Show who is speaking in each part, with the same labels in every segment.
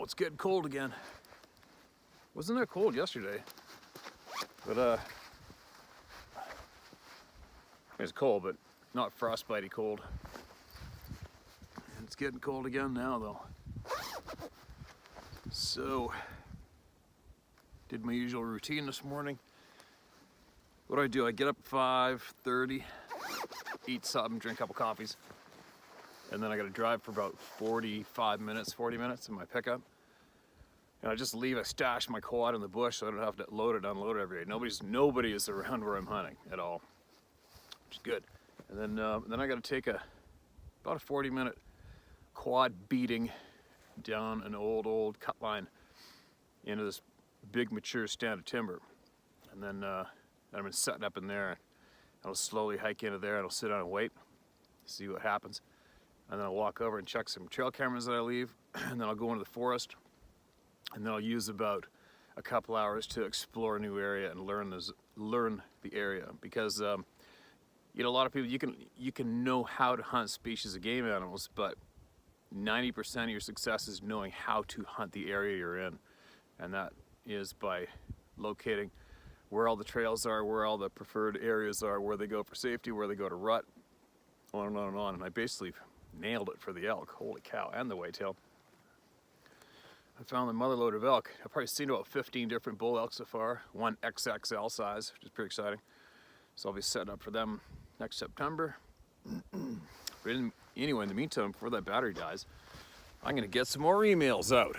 Speaker 1: Oh, it's getting cold again. Wasn't that cold yesterday? But it's cold, but not frostbitey cold. And it's getting cold again now, though. So, did my usual routine this morning. What do? I get up at 5:30, eat something, drink a couple coffees, and then I got to drive for about 40 minutes in my pickup. And I just leave, I stash my quad in the bush so I don't have to load it, unload it every day. Nobody is around where I'm hunting at all, which is good. And then I got to take about a 40-minute quad beating down an old cut line into this big mature stand of timber. And then I've been setting up in there, and I'll slowly hike into there and I'll sit down and wait, see what happens. And then I'll walk over and check some trail cameras that I leave, and then I'll go into the forest, and then I'll use about a couple hours to explore a new area and learn the area. Because you know, a lot of people, you can know how to hunt species of game animals, but 90% of your success is knowing how to hunt the area you're in. And that is by locating where all the trails are, where all the preferred areas are, where they go for safety, where they go to rut, on and on and on. And I basically nailed it for the elk, holy cow, and the whitetail. I found the mother load of elk. I've probably seen about 15 different bull elk so far, one XXL size, which is pretty exciting. So I'll be setting up for them next September. But anyway, in the meantime, before that battery dies, I'm gonna get some more emails out.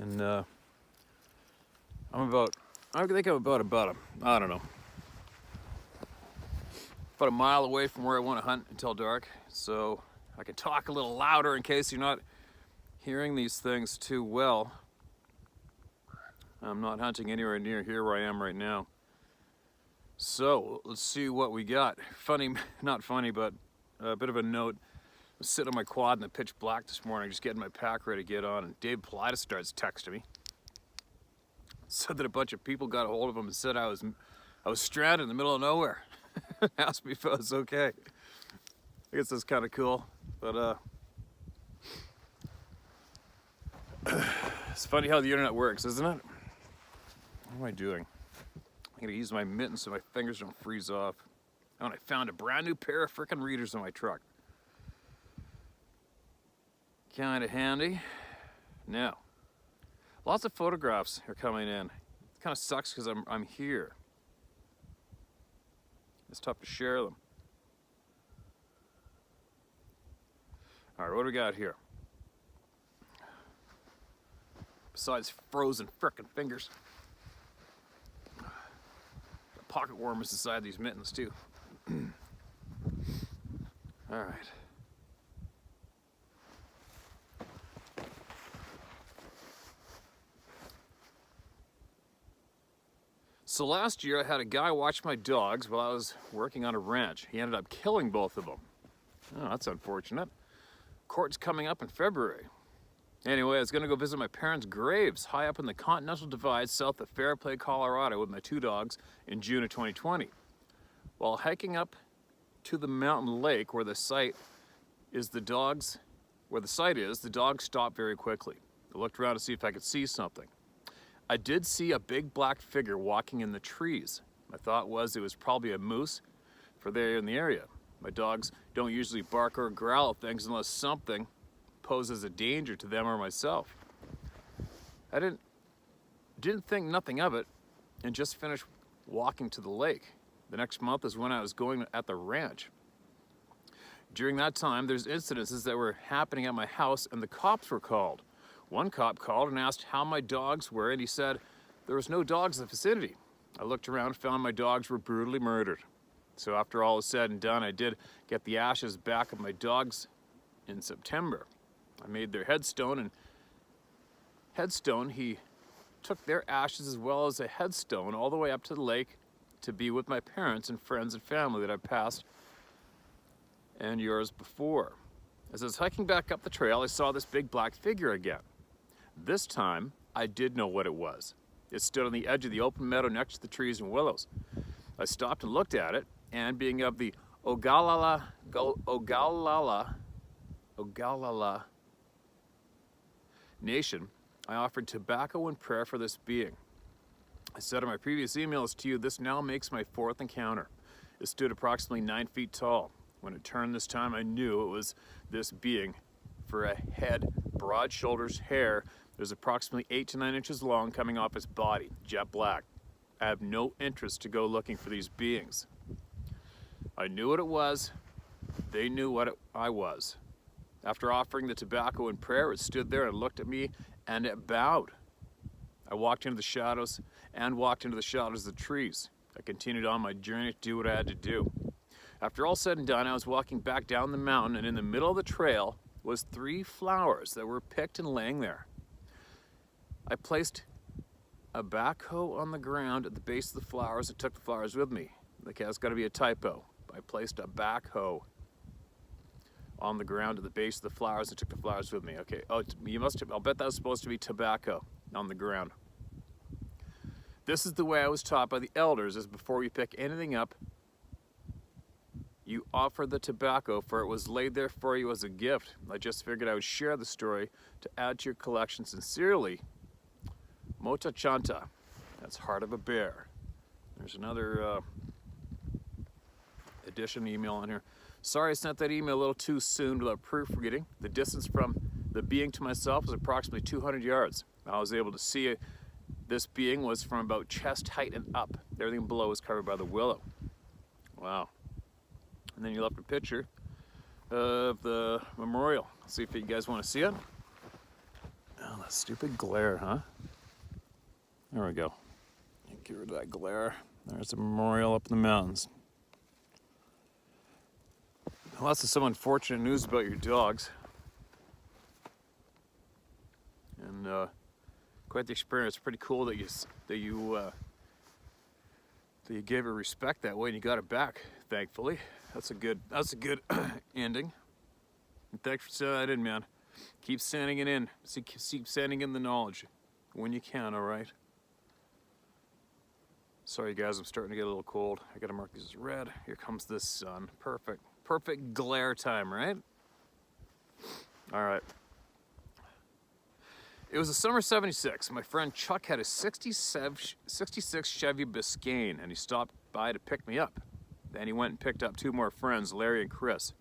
Speaker 1: And I think I'm about I don't know, about a mile away from where I want to hunt until dark. So I can talk a little louder in case you're not hearing these things too well. I'm not hunting anywhere near here where I am right now. So let's see what we got. Funny, not funny, but a bit of a note. I was sitting on my quad in the pitch black this morning, just getting my pack ready to get on, and Dave Pilatus starts texting me. Said that a bunch of people got a hold of him and said I was stranded in the middle of nowhere. Asked me if I was okay. I guess that's kind of cool, but it's funny how the internet works, isn't it? What am I doing? I'm gonna use my mittens so my fingers don't freeze off. Oh, and I found a brand new pair of frickin' readers in my truck. Kind of handy. Now, lots of photographs are coming in. It kind of sucks because I'm here. It's tough to share them. All right, what do we got here? Besides frozen frickin' fingers. Got pocket warmers inside these mittens too. All right. So last year I had a guy watch my dogs while I was working on a ranch. He ended up killing both of them. Oh, that's unfortunate. Court's coming up in February. Anyway, I was gonna go visit my parents' graves high up in the Continental Divide south of Fairplay, Colorado with my two dogs in June of 2020. While hiking up to the mountain lake where the site is, the dogs stopped very quickly. I looked around to see if I could see something. I did see a big black figure walking in the trees. My thought was it was probably a moose, for they're in the area. My dogs don't usually bark or growl at things unless something poses a danger to them or myself. I didn't think nothing of it and just finished walking to the lake. The next month is when I was going at the ranch. During that time, there's incidences that were happening at my house and the cops were called. One cop called and asked how my dogs were, and he said there was no dogs in the vicinity. I looked around and found my dogs were brutally murdered. So after all was said and done, I did get the ashes back of my dogs in September. I made their headstone, he took their ashes as well as a headstone all the way up to the lake to be with my parents and friends and family that I passed and yours before. As I was hiking back up the trail, I saw this big black figure again. This time, I did know what it was. It stood on the edge of the open meadow next to the trees and willows. I stopped and looked at it, and being of the Ogallala nation, I offered tobacco and prayer for this being. I said in my previous emails to you, this now makes my 4th encounter. It stood approximately 9 feet tall. When it turned this time, I knew it was this being. For a head, broad shoulders, hair, it was approximately 8 to 9 inches long coming off its body, jet black. I have no interest to go looking for these beings. I knew what it was. They knew what I was. After offering the tobacco and prayer, it stood there and looked at me and it bowed. I walked into the shadows and walked into the shadows of the trees. I continued on my journey to do what I had to do. After all said and done, I was walking back down the mountain, and in the middle of the trail was 3 flowers that were picked and laying there. I placed a backhoe on the ground at the base of the flowers and took the flowers with me. Okay, that's got to be a typo. I placed a backhoe on the ground at the base of the flowers and took the flowers with me. Okay, oh, I'll bet that was supposed to be tobacco on the ground. This is the way I was taught by the elders, is before you pick anything up, you offer the tobacco, for it was laid there for you as a gift. I just figured I would share the story to add to your collection. Sincerely, Mota Chanta. That's Heart of a Bear. There's another addition email on here. Sorry I sent that email a little too soon without proofreading. The distance from the being to myself was approximately 200 yards. I was able to see it. This being was from about chest height and up. Everything below was covered by the willow. Wow. And then you left a picture of the memorial. See if you guys want to see it. Oh, that stupid glare, huh? There we go. Get rid of that glare. There's a memorial up in the mountains. Lots of some unfortunate news about your dogs. And quite the experience. Pretty cool that you gave her respect that way and you got it back, thankfully. That's a good ending. And thanks for sending that in, man. Keep sending it in. Keep sending in the knowledge when you can, all right? Sorry, guys, I'm starting to get a little cold. I gotta mark these as red. Here comes the sun. Perfect. Perfect glare time, right? All right. It was the summer of '76. My friend Chuck had a 66 Chevy Biscayne, and he stopped by to pick me up. Then he went and picked up 2 more friends, Larry and Chris.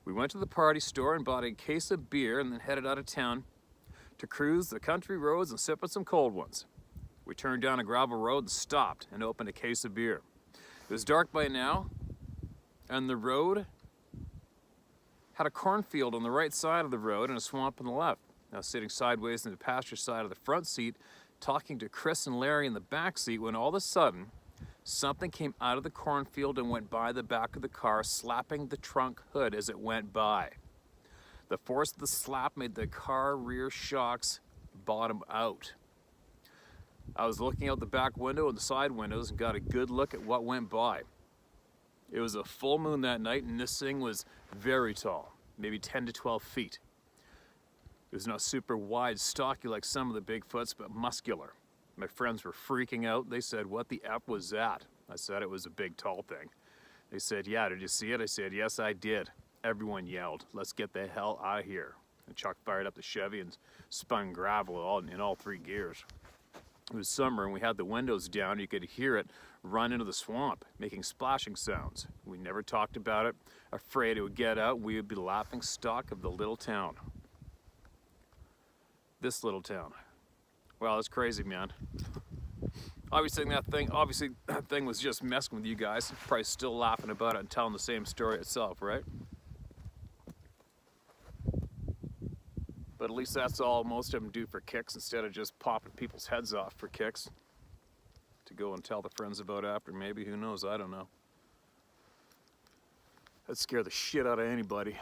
Speaker 1: We went to the party store and bought a case of beer and then headed out of town to cruise the country roads and sip on some cold ones. We turned down a gravel road and stopped and opened a case of beer. It was dark by now, and the road had a cornfield on the right side of the road and a swamp on the left. I was sitting sideways in the passenger side of the front seat, talking to Chris and Larry in the back seat, when all of a sudden, something came out of the cornfield and went by the back of the car, slapping the trunk hood as it went by. The force of the slap made the car rear shocks bottom out. I was looking out the back window and the side windows and got a good look at what went by. It was a full moon that night, and this thing was very tall, maybe 10 to 12 feet. It was not super wide, stocky like some of the Bigfoots, but muscular. My friends were freaking out. They said, "What the F was that?" I said it was a big, tall thing. They said, "Yeah, did you see it?" I said, "Yes, I did." Everyone yelled, "Let's get the hell out of here." And Chuck fired up the Chevy and spun gravel in all 3 gears. It was summer and we had the windows down. You could hear it run into the swamp, making splashing sounds. We never talked about it, afraid it would get out. We would be the laughing stock of the little town. This little town. Wow, that's crazy, man. Obviously that thing was just messing with you guys. Probably still laughing about it and telling the same story itself, right? But at least that's all most of them do for kicks, instead of just popping people's heads off for kicks. To go and tell the friends about after, maybe, who knows, I don't know. That'd scare the shit out of anybody.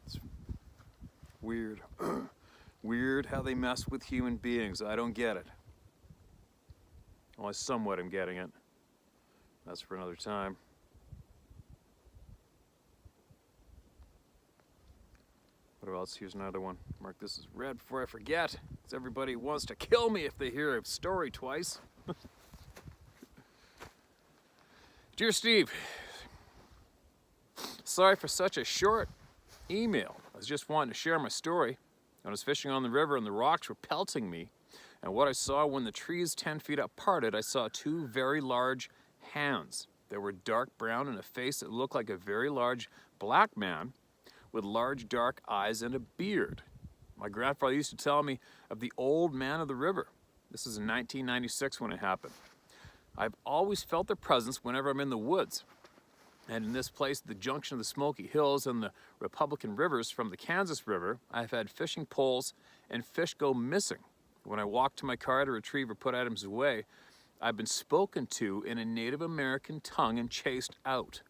Speaker 1: It's weird. Weird how they mess with human beings. I don't get it. Well, I somewhat am getting it. That's for another time. What else? Here's another one. Mark this as red before I forget, because everybody wants to kill me if they hear a story twice. Dear Steve, sorry for such a short email. I was just wanting to share my story. I was fishing on the river and the rocks were pelting me. And what I saw when the trees 10 feet up parted, I saw two very large hands. They were dark brown and a face that looked like a very large black man with large dark eyes and a beard. My grandfather used to tell me of the old man of the river. This is in 1996 when it happened. I've always felt their presence whenever I'm in the woods. And in this place, the junction of the Smoky Hills and the Republican rivers from the Kansas River, I've had fishing poles and fish go missing. When I walk to my car to retrieve or put items away, I've been spoken to in a Native American tongue and chased out.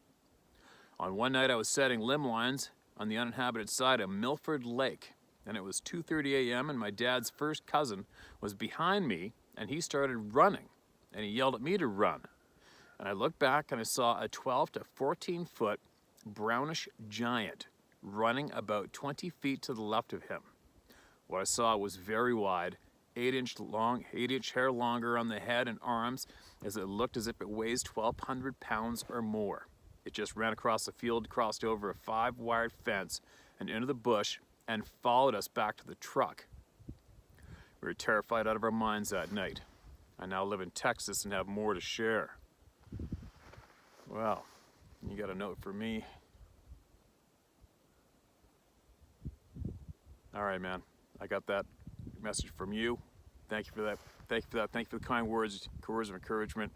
Speaker 1: On one night I was setting limb lines on the uninhabited side of Milford Lake, and it was 2:30 a.m. and my dad's first cousin was behind me and he started running and he yelled at me to run. And I looked back and I saw a 12 to 14 foot brownish giant running about 20 feet to the left of him. What I saw was very wide, 8-inch hair longer on the head and arms, as it looked as if it weighs 1,200 pounds or more. It just ran across the field, crossed over a 5-wired fence and into the bush and followed us back to the truck. We were terrified out of our minds that night. I now live in Texas and have more to share. Well, you got a note for me. All right, man. I got that message from you. Thank you for that. Thank you for that. Thank you for the kind words of encouragement.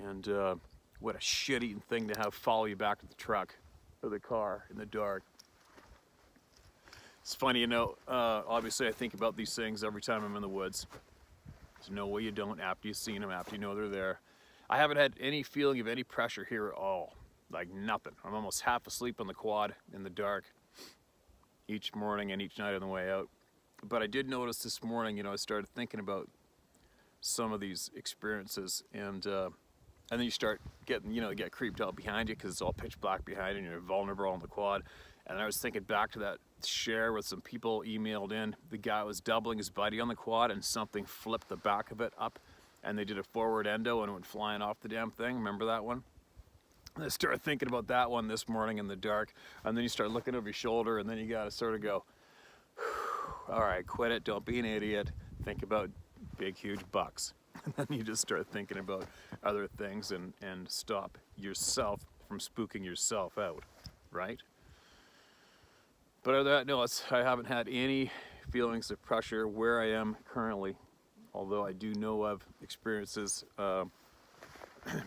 Speaker 1: And what a shit-eating thing to have follow you back to the truck or the car in the dark. It's funny, you know, obviously I think about these things every time I'm in the woods. There's no way you don't after you've seen them, after you know they're there. I haven't had any feeling of any pressure here at all. Like nothing. I'm almost half asleep on the quad in the dark each morning and each night on the way out. But I did notice this morning, you know, I started thinking about some of these experiences, and then you start getting, you know, get creeped out behind you because it's all pitch black behind you and you're vulnerable on the quad. And I was thinking back to that share with some people emailed in. The guy was doubling his buddy on the quad and something flipped the back of it up and they did a forward endo and it went flying off the damn thing. Remember that one? And I started thinking about that one this morning in the dark, and then you start looking over your shoulder and then you gotta sort of go, all right, quit it, don't be an idiot, think about big huge bucks. And then you just start thinking about other things and stop yourself from spooking yourself out, right? But other than that, no, I haven't had any feelings of pressure where I am currently, although I do know of experiences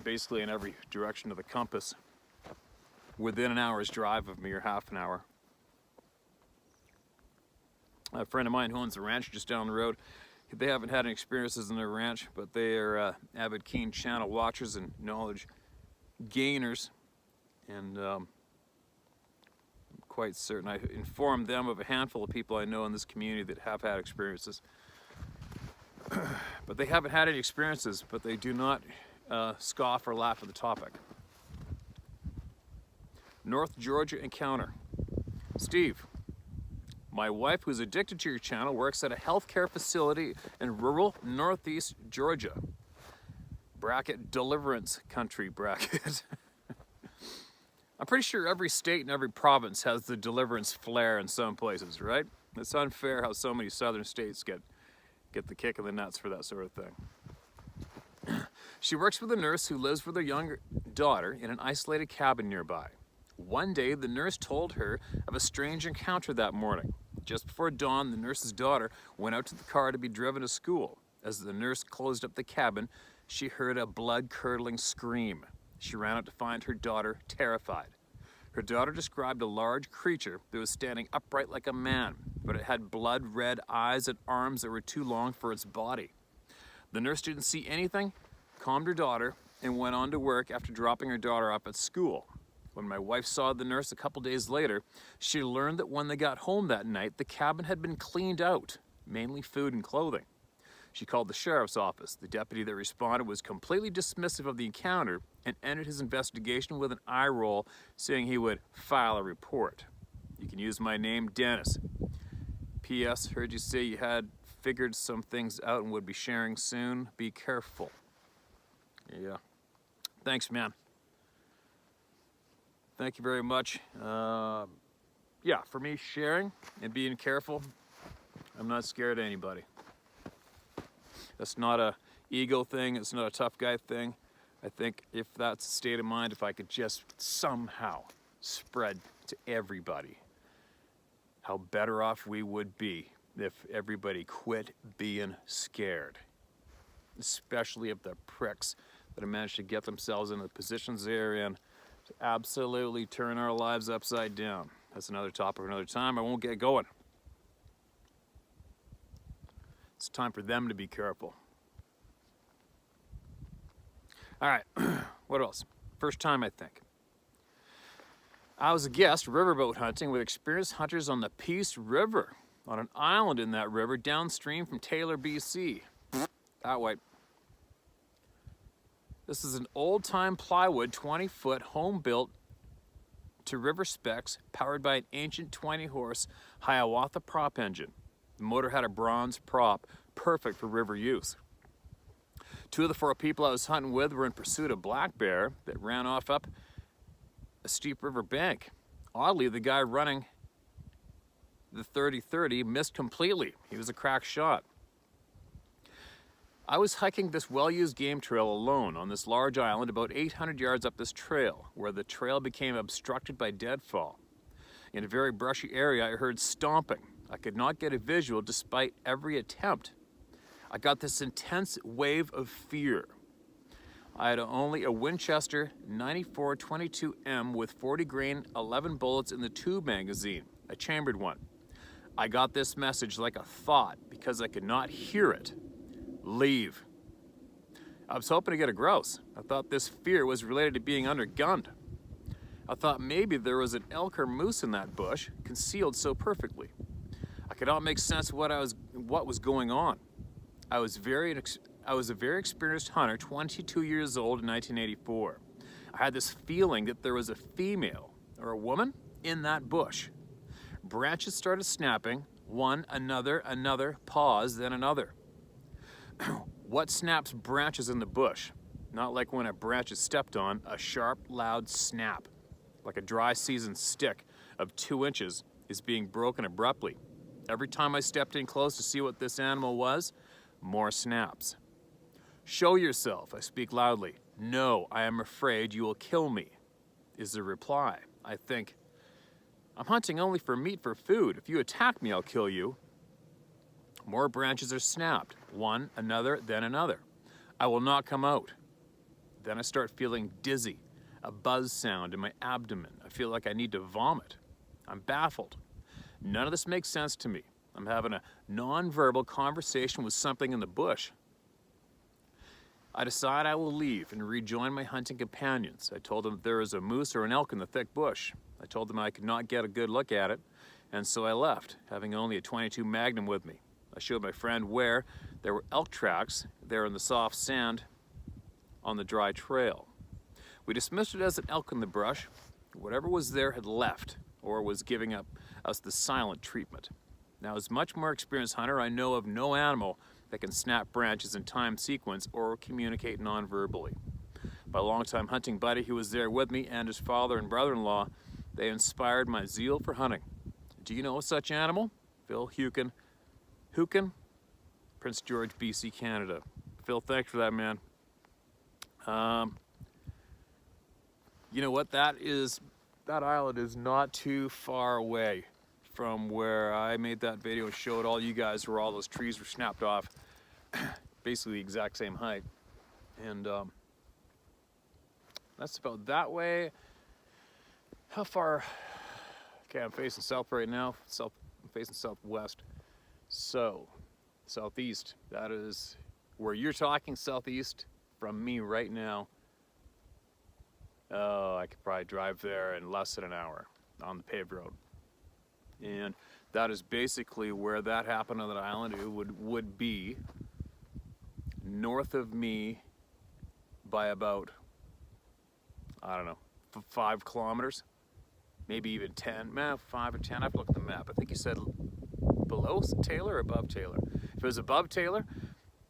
Speaker 1: basically in every direction of the compass within an hour's drive of me, or half an hour. A friend of mine who owns a ranch just down the road, they haven't had any experiences in their ranch, but they are avid keen channel watchers and knowledge gainers, and I'm quite certain I informed them of a handful of people I know in this community that have had experiences. But they haven't had any experiences, but they do not scoff or laugh at the topic. North Georgia encounter. Steve, my wife, who's addicted to your channel, works at a healthcare facility in rural northeast Georgia. Bracket deliverance country bracket. I'm pretty sure every state and every province has the deliverance flair in some places, right? It's unfair how so many southern states get the kick in the nuts for that sort of thing. She works with a nurse who lives with her younger daughter in an isolated cabin nearby. One day, the nurse told her of a strange encounter that morning. Just before dawn, the nurse's daughter went out to the car to be driven to school. As the nurse closed up the cabin, she heard a blood-curdling scream. She ran out to find her daughter, terrified. Her daughter described a large creature that was standing upright like a man, but it had blood-red eyes and arms that were too long for its body. The nurse didn't see anything, calmed her daughter, and went on to work after dropping her daughter off at school. When my wife saw the nurse a couple days later, she learned that when they got home that night, the cabin had been cleaned out, mainly food and clothing. She called the sheriff's office. The deputy that responded was completely dismissive of the encounter and ended his investigation with an eye roll, saying he would file a report. You can use my name, Dennis. P.S. Heard you say you had figured some things out and would be sharing soon. Be careful. Yeah. Thanks, man. Thank you very much. Yeah, for me, sharing and being careful, I'm not scared of anybody. That's not a ego thing. It's not a tough guy thing. I think if that's a state of mind, if I could just somehow spread to everybody how better off we would be if everybody quit being scared. Especially of the pricks that have managed to get themselves into the positions they're in to absolutely turn our lives upside down. That's another topic for another time. I won't get going. It's time for them to be careful. All right, what else? First time, I think. I was a guest riverboat hunting with experienced hunters on the Peace River, on an island in that river downstream from Taylor, BC. That way. This is an old-time plywood 20-foot home-built to river specs powered by an ancient 20-horse Hiawatha prop engine. The motor had a bronze prop, perfect for river use. 2 of the 4 people I was hunting with were in pursuit of black bear that ran off up a steep river bank. Oddly, the guy running the 30-30 missed completely. He was a crack shot. I was hiking this well-used game trail alone on this large island about 800 yards up this trail, where the trail became obstructed by deadfall. In a very brushy area, I heard stomping. I could not get a visual despite every attempt. I got this intense wave of fear. I had only a Winchester 94 22M with 40 grain 11 bullets in the tube magazine, a chambered one. I got this message like a thought because I could not hear it. Leave. I was hoping to get a grouse. I thought this fear was related to being undergunned. I thought maybe there was an elk or moose in that bush, concealed so perfectly. I could not make sense of what was going on. I was a very experienced hunter, 22 years old in 1984. I had this feeling that there was a female or a woman in that bush. Branches started snapping, one, another, pause, then another. What snaps branches in the bush? Not like when a branch is stepped on, a sharp, loud snap. Like a dry season stick of 2 inches is being broken abruptly. Every time I stepped in close to see what this animal was, more snaps. Show yourself, I speak loudly. No, I am afraid you will kill me, is the reply. I think, I'm hunting only for meat for food. If you attack me, I'll kill you. More branches are snapped, one, another, then another. I will not come out. Then I start feeling dizzy, a buzz sound in my abdomen. I feel like I need to vomit. I'm baffled. None of this makes sense to me. I'm having a non-verbal conversation with something in the bush. I decide I will leave and rejoin my hunting companions. I told them there is a moose or an elk in the thick bush. I told them I could not get a good look at it, and so I left, having only a .22 Magnum with me. I showed my friend where there were elk tracks there in the soft sand on the dry trail. We dismissed it as an elk in the brush. Whatever was there had left or was giving up us the silent treatment. Now, as much more experienced hunter, I know of no animal that can snap branches in time sequence or communicate non-verbally. My longtime hunting buddy who was there with me and his father and brother-in-law, they inspired my zeal for hunting. Do you know of such animal? Phil Hukin, Prince George, BC, Canada. Phil, thanks for that, man. You know what? That island is not too far away from where I made that video and showed all you guys where all those trees were snapped off. Basically the exact same height. And that's about that way. How far? Okay, I'm facing south right now. I'm facing southwest. So, southeast, that is where you're talking, southeast from me right now. Oh, I could probably drive there in less than an hour on the paved road. And that is basically where that happened on that island. It would be north of me by about, I don't know, 5 kilometers, maybe even 10, 5 or 10, I have to look at the map. I think you said below Taylor or above Taylor. If it was above Taylor,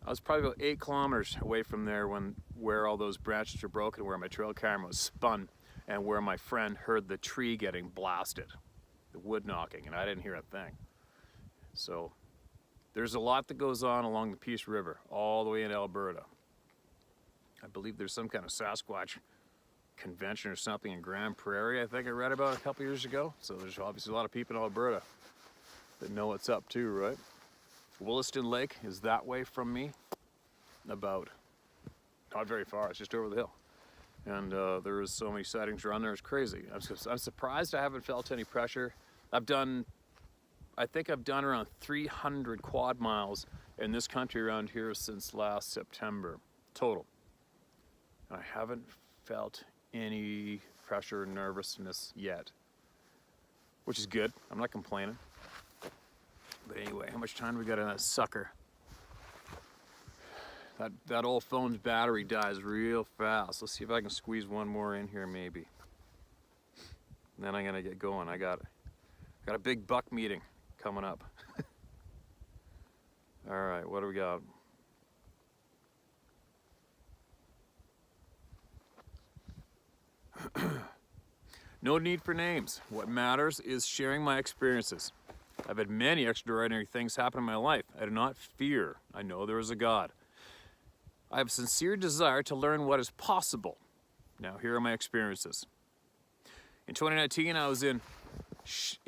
Speaker 1: I was probably about 8 kilometers away from there where all those branches were broken, where my trail camera was spun, and where my friend heard the tree getting blasted, the wood knocking, and I didn't hear a thing. So There's a lot that goes on along the Peace River, all the way in Alberta. I believe there's some kind of Sasquatch convention or something in Grand Prairie, I think I read about a couple years ago. So there's obviously a lot of people in Alberta that know what's up too, right? Williston Lake is that way from me, about not very far, it's just over the hill. And there is so many sightings around there, it's crazy. I'm surprised I haven't felt any pressure. I think I've done around 300 quad miles in this country around here since last September, total. And I haven't felt any pressure or nervousness yet, which is good. I'm not complaining. But anyway, how much time do we got in that sucker? That old phone's battery dies real fast. Let's see if I can squeeze one more in here maybe. And then I'm gonna get going. I got a big buck meeting coming up. All right, what do we got? No need for names. What matters is sharing my experiences. I've had many extraordinary things happen in my life. I do not fear. I know there is a God. I have a sincere desire to learn what is possible. Now, here are my experiences. In 2019, I was in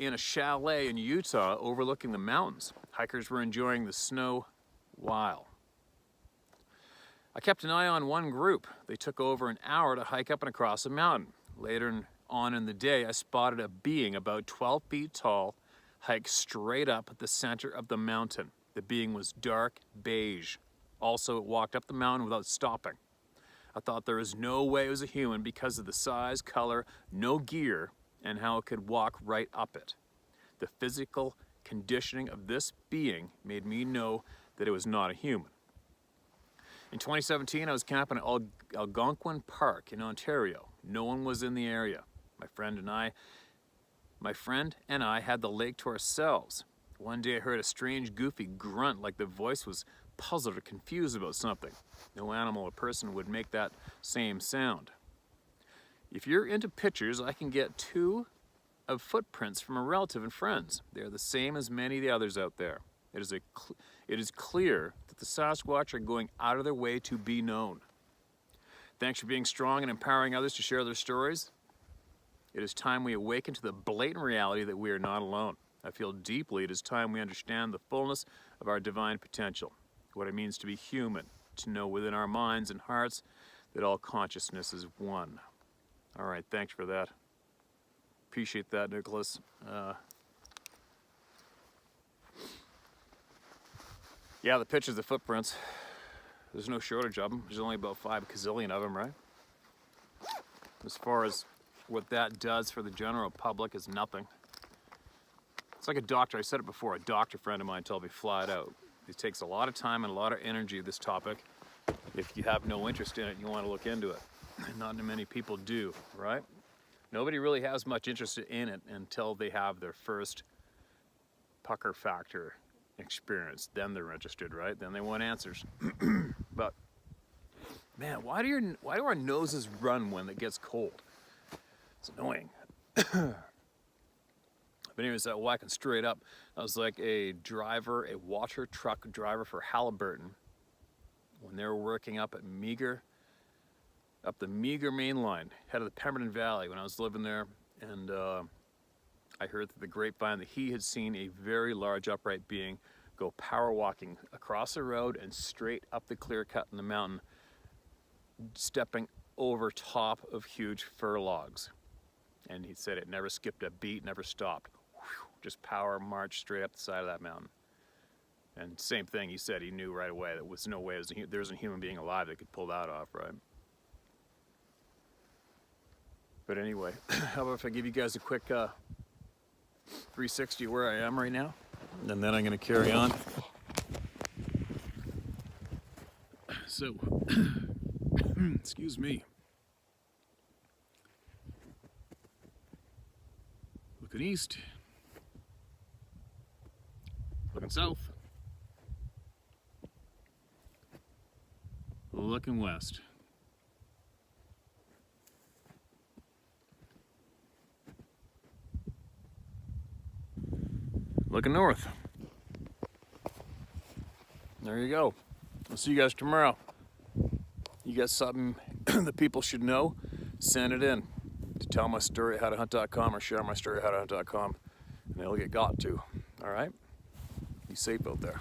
Speaker 1: a chalet in Utah overlooking the mountains. Hikers were enjoying the snow while. I kept an eye on one group. They took over an hour to hike up and across a mountain. Later on in the day, I spotted a being about 12 feet tall hike straight up at the center of the mountain. The being was dark beige. Also, it walked up the mountain without stopping. I thought there was no way it was a human because of the size, color, no gear, and how it could walk right up it. The physical conditioning of this being made me know that it was not a human. In 2017, I was camping at Algonquin Park in Ontario. No one was in the area. My friend and I had the lake to ourselves. One day I heard a strange, goofy grunt like the voice was puzzled or confused about something. No animal or person would make that same sound. If you're into pictures, I can get 2 of footprints from a relative and friends. They're the same as many of the others out there. It is clear that the Sasquatch are going out of their way to be known. Thanks for being strong and empowering others to share their stories. It is time we awaken to the blatant reality that we are not alone. I feel deeply it is time we understand the fullness of our divine potential, what it means to be human, to know within our minds and hearts that all consciousness is one. All right, thanks for that. Appreciate that, Nicholas. Yeah, the pictures, the footprints, there's no shortage of them. There's only about 5 gazillion of them, right? As far as what that does for the general public is nothing. It's like a doctor, I said it before, a doctor friend of mine told me flat out. It takes a lot of time and a lot of energy, this topic. If you have no interest in it, you want to look into it. Not many people do, right? Nobody really has much interest in it until they have their first pucker factor experience. Then they're interested, right? Then they want answers. But man, why do our noses run when it gets cold? It's annoying. But anyways, that whacking straight up. I was like a water truck driver for Halliburton when they were working up the Meager main line, head of the Pemberton Valley when I was living there. And I heard through the grapevine that he had seen a very large upright being go power walking across the road and straight up the clear cut in the mountain, stepping over top of huge fir logs. And he said it never skipped a beat, never stopped. Just power marched straight up the side of that mountain. And same thing, he said he knew right away that was no way there was a human being alive that could pull that off, right? But anyway, how about if I give you guys a quick 360 where I am right now? And then I'm going to carry on. So, excuse me. Looking east. Looking south. Looking west. Looking north. There you go. I'll see you guys tomorrow. You got something that people should know, send it in to tellmystory@howtohunt.com or share my story at howtohunt.com, and it'll get got to. All right? Be safe out there.